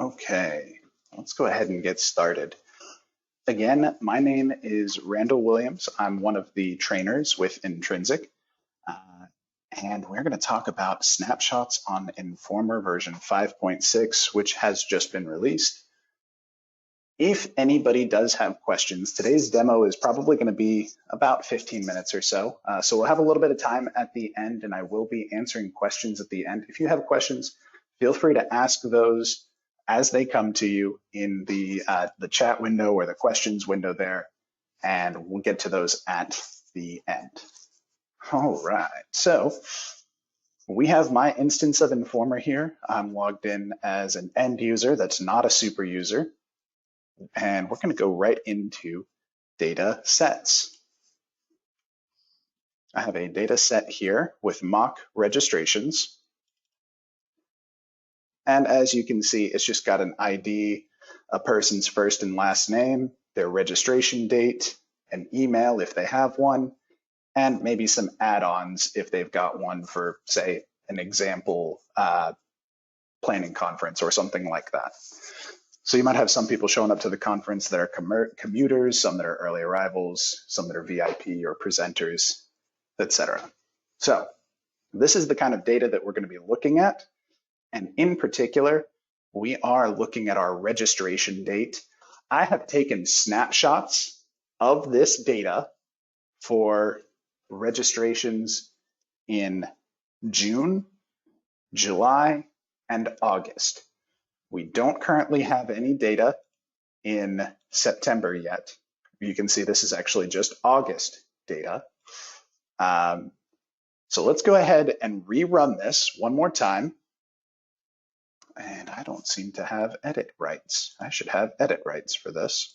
Okay, let's go ahead and get started. Again, my name is Randall Williams. I'm one of the trainers with Intrinsic, and we're going to talk about snapshots on Informer version 5.6, which has just been released. If anybody does have questions, today's demo is probably going to be about 15 minutes or so. So we'll have a little bit of time at the end, and I will be answering questions at the end. If you have questions, feel free to ask those as they come to you in the chat window or the questions window there, and we'll get to those at the end. All right, so we have my instance of Informer here. I'm logged in as an end user that's not a super user, and we're going to go right into data sets. I have a data set here with mock registrations. And as you can see, it's just got an ID, a person's first and last name, their registration date, an email if they have one, and maybe some add-ons if they've got one for, say, an example planning conference or something like that. So you might have some people showing up to the conference that are commuters, some that are early arrivals, some that are VIP or presenters, etc. So this is the kind of data that we're going to be looking at. And in particular, we are looking at our registration date. I have taken snapshots of this data for registrations in June, July, and August. We don't currently have any data in September yet. You can see this is actually just August data. So let's go ahead and rerun this one more time. And I don't seem to have edit rights. I should have edit rights for this.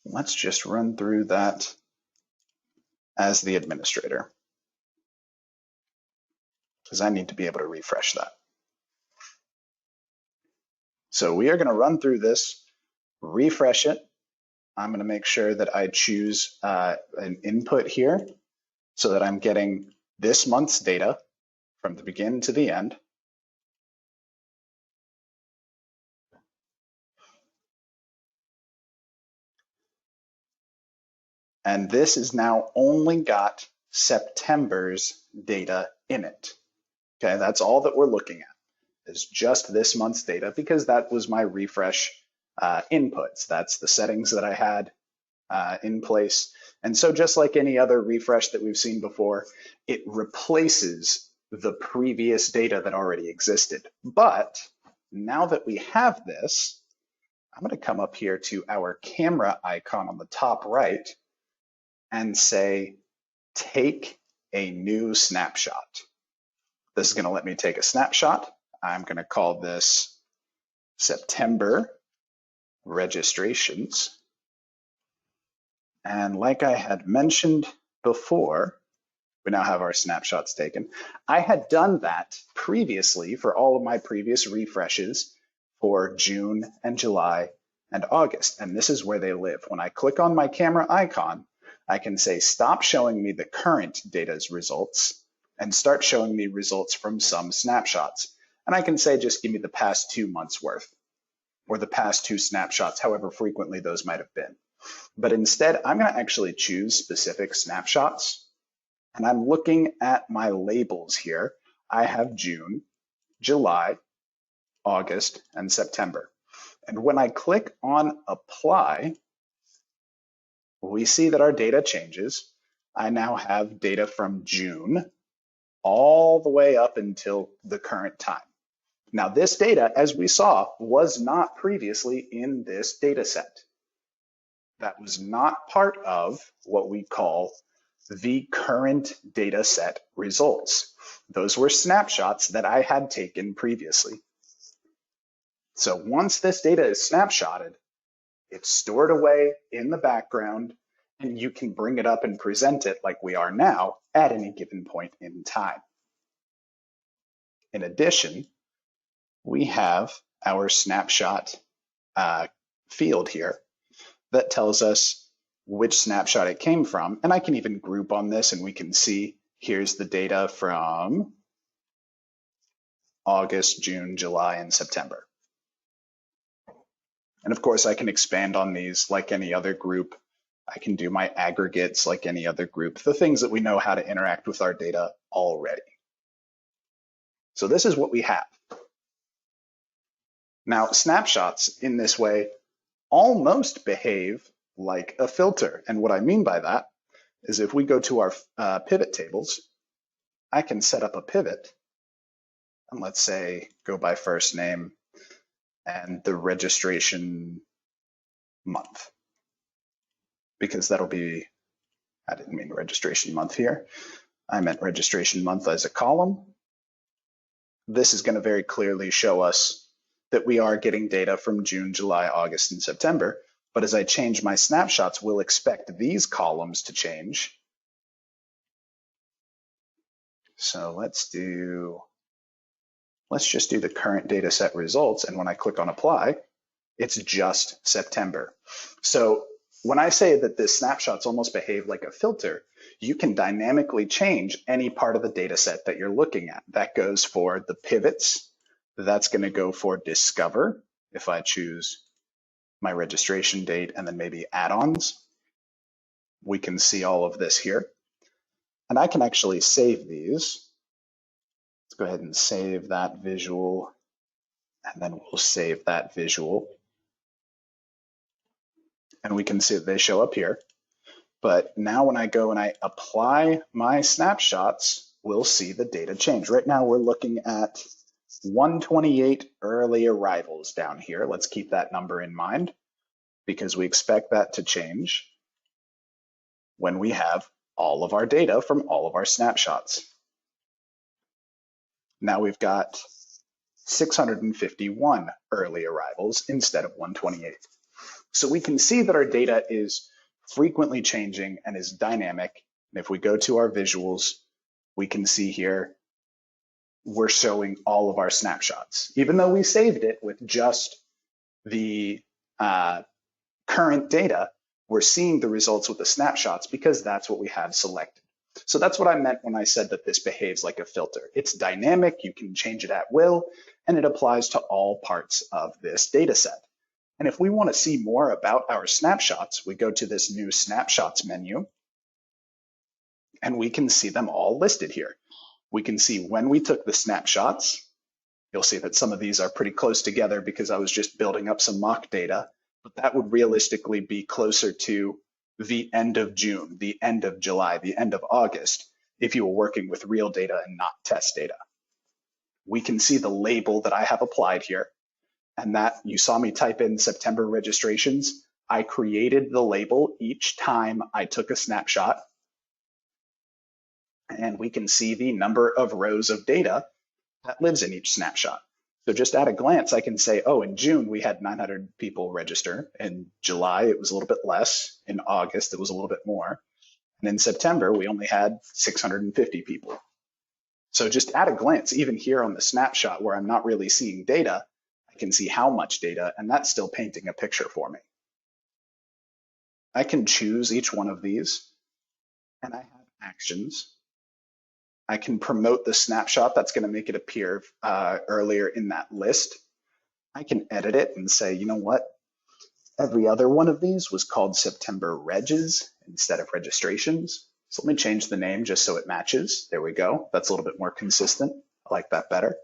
Let's just run through that as the administrator, because I need to be able to refresh that. So we are going to run through this, refresh it. I'm going to make sure that I choose an input here so that I'm getting this month's data from the beginning to the end. And this has now only got September's data in it. Okay, that's all that we're looking at is just this month's data because that was my refresh inputs. That's the settings that I had in place. And so just like any other refresh that we've seen before, it replaces the previous data that already existed. But now that we have this, I'm going to come up here to our camera icon on the top right and say, take a new snapshot. This is going to let me take a snapshot. I'm going to call this September registrations. And like I had mentioned before, we now have our snapshots taken. I had done that previously for all of my previous refreshes for June and July and August. And this is where they live. When I click on my camera icon, I can say, stop showing me the current data's results and start showing me results from some snapshots. And I can say, just give me the past 2 months worth or the past 2 snapshots, however frequently those might have been. But instead, I'm going to actually choose specific snapshots. And I'm looking at my labels here. I have June, July, August, and September. And when I click on apply, we see that our data changes. I now have data from June all the way up until the current time. Now this data, as we saw, was not previously in this data set. That was not part of what we call the current data set results. Those were snapshots that I had taken previously. So once this data is snapshotted, it's stored away in the background, and you can bring it up and present it like we are now at any given point in time. In addition, we have our snapshot field here that tells us which snapshot it came from. And I can even group on this and we can see here's the data from August, June, July, and September. And of course, I can expand on these like any other group. I can do my aggregates like any other group, the things that we know how to interact with our data already. So this is what we have. Now, snapshots in this way almost behave like a filter. And what I mean by that is if we go to our pivot tables, I can set up a pivot and let's say go by first name and the registration month, because that'll be, I didn't mean registration month here. I meant registration month as a column. This is going to very clearly show us that we are getting data from June, July, August, and September. But as I change my snapshots, we'll expect these columns to change. So let's just do the current data set results. And when I click on apply, it's just September. So when I say that this snapshots almost behave like a filter, you can dynamically change any part of the data set that you're looking at. That goes for the pivots. That's going to go for discover if I choose my registration date and then maybe add-ons. We can see all of this here. And I can actually save these. Let's go ahead and save that visual, and then we'll save that visual. And we can see that they show up here. But now when I go and I apply my snapshots, we'll see the data change. Right now we're looking at 128 early arrivals down here. Let's keep that number in mind because we expect that to change when we have all of our data from all of our snapshots. Now we've got 651 early arrivals instead of 128. So we can see that our data is frequently changing and is dynamic. And if we go to our visuals, we can see here we're showing all of our snapshots. Even though we saved it with just the current data, we're seeing the results with the snapshots because that's what we have selected. So that's what I meant when I said that this behaves like a filter. It's dynamic, you can change it at will, and it applies to all parts of this data set. And if we want to see more about our snapshots, we go to this new snapshots menu, and we can see them all listed here. We can see when we took the snapshots. You'll see that some of these are pretty close together because I was just building up some mock data, but that would realistically be closer to the end of June, the end of July, the end of August, if you were working with real data and not test data. We can see the label that I have applied here, and that you saw me type in September registrations. I created the label each time I took a snapshot, and we can see the number of rows of data that lives in each snapshot. So just at a glance, I can say, oh, in June, we had 900 people register. In July, it was a little bit less. In August, it was a little bit more. And in September, we only had 650 people. So just at a glance, even here on the snapshot where I'm not really seeing data, I can see how much data, and that's still painting a picture for me. I can choose each one of these, and I have actions. I can promote the snapshot. That's going to make it appear earlier in that list. I can edit it and say, you know what? Every other one of these was called September Regs instead of registrations. So let me change the name just so it matches. There we go. That's a little bit more consistent. I like that better.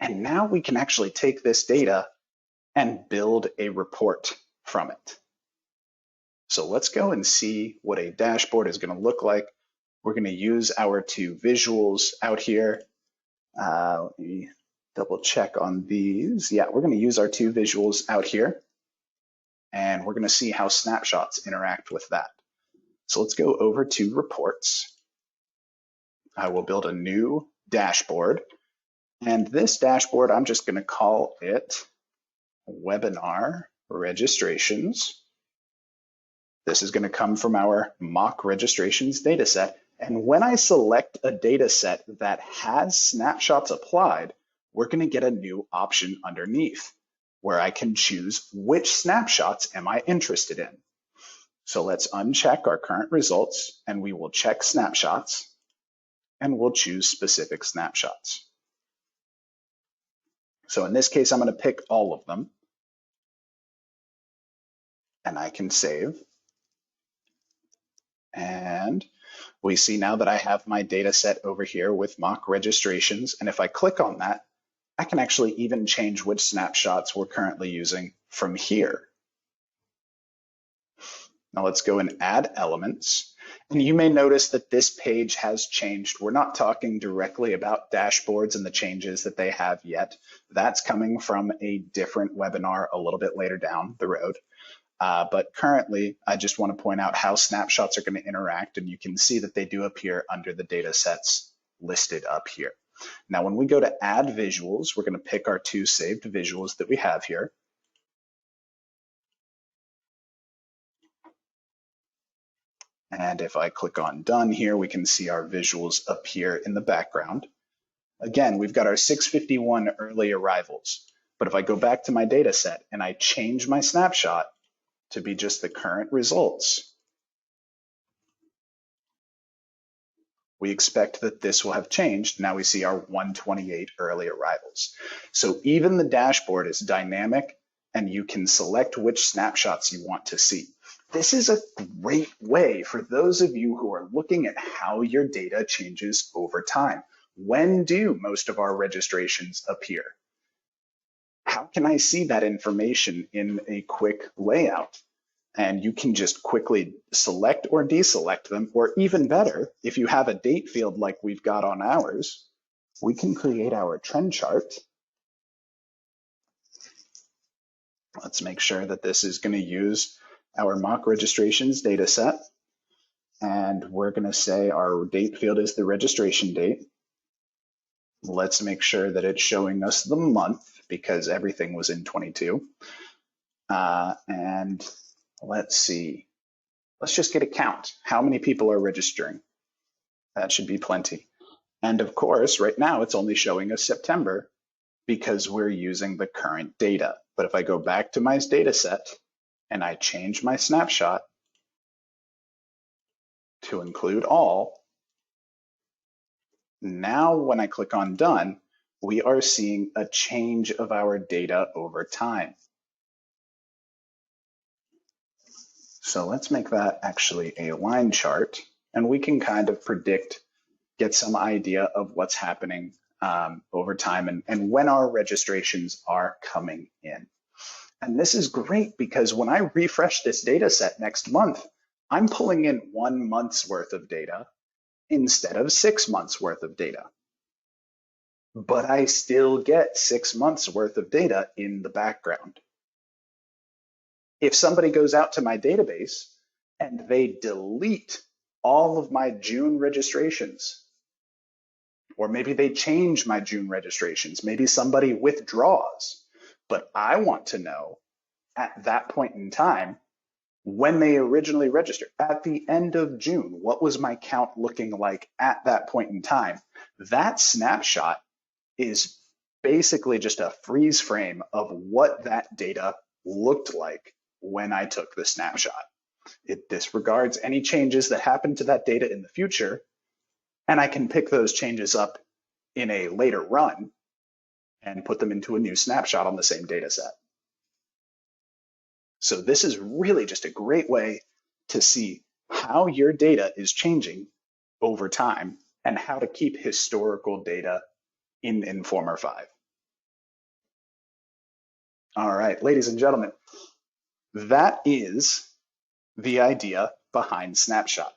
And now we can actually take this data and build a report from it. So let's go and see what a dashboard is going to look like. We're going to use our two visuals out here. Let me double check on these. Yeah, we're going to use our two visuals out here, and we're going to see how snapshots interact with that. So let's go over to reports. I will build a new dashboard, and this dashboard, I'm just going to call it webinar registrations. This is going to come from our mock registrations data set. And when I select a data set that has snapshots applied, we're going to get a new option underneath where I can choose which snapshots am I interested in. So let's uncheck our current results and we will check snapshots. and we'll choose specific snapshots. So in this case, I'm going to pick all of them, and I can save. And we see now that I have my data set over here with mock registrations. And if I click on that, I can actually even change which snapshots we're currently using from here. Now let's go and add elements. And you may notice that this page has changed. We're not talking directly about dashboards and the changes that they have yet. That's coming from a different webinar a little bit later down the road. But currently, I just want to point out how snapshots are going to interact, and you can see that they do appear under the data sets listed up here. Now, when we go to add visuals, we're going to pick our 2 saved visuals that we have here. And if I click on done here, we can see our visuals appear in the background. Again, we've got our 651 early arrivals. But if I go back to my data set and I change my snapshot to be just the current results, we expect that this will have changed. Now we see our 128 early arrivals. So even the dashboard is dynamic, and you can select which snapshots you want to see. This is a great way for those of you who are looking at how your data changes over time. When do most of our registrations appear? How can I see that information in a quick layout? And you can just quickly select or deselect them, or even better, if you have a date field like we've got on ours, we can create our trend chart. Let's make sure that this is going to use our mock registrations data set. And we're going to say our date field is the registration date. Let's make sure that it's showing us the month because everything was in 22. And let's see. Let's just get a count. How many people are registering? That should be plenty. And of course, right now it's only showing us September because we're using the current data. But if I go back to my data set and I change my snapshot to include all, now when I click on done, we are seeing a change of our data over time. So let's make that actually a line chart, and we can kind of predict, get some idea of what's happening over time and when our registrations are coming in. And this is great because when I refresh this data set next month, I'm pulling in 1 month's worth of data instead of 6 months worth of data. But I still get 6 months worth of data in the background. If somebody goes out to my database and they delete all of my June registrations, or maybe they change my June registrations, maybe somebody withdraws, but I want to know at that point in time when they originally registered, at the end of June, what was my count looking like at that point in time? That snapshot is basically just a freeze frame of what that data looked like when I took the snapshot. It disregards any changes that happen to that data in the future, and I can pick those changes up in a later run and put them into a new snapshot on the same data set. So this is really just a great way to see how your data is changing over time and how to keep historical data in Informer 5. All right, ladies and gentlemen, that is the idea behind Snapshot.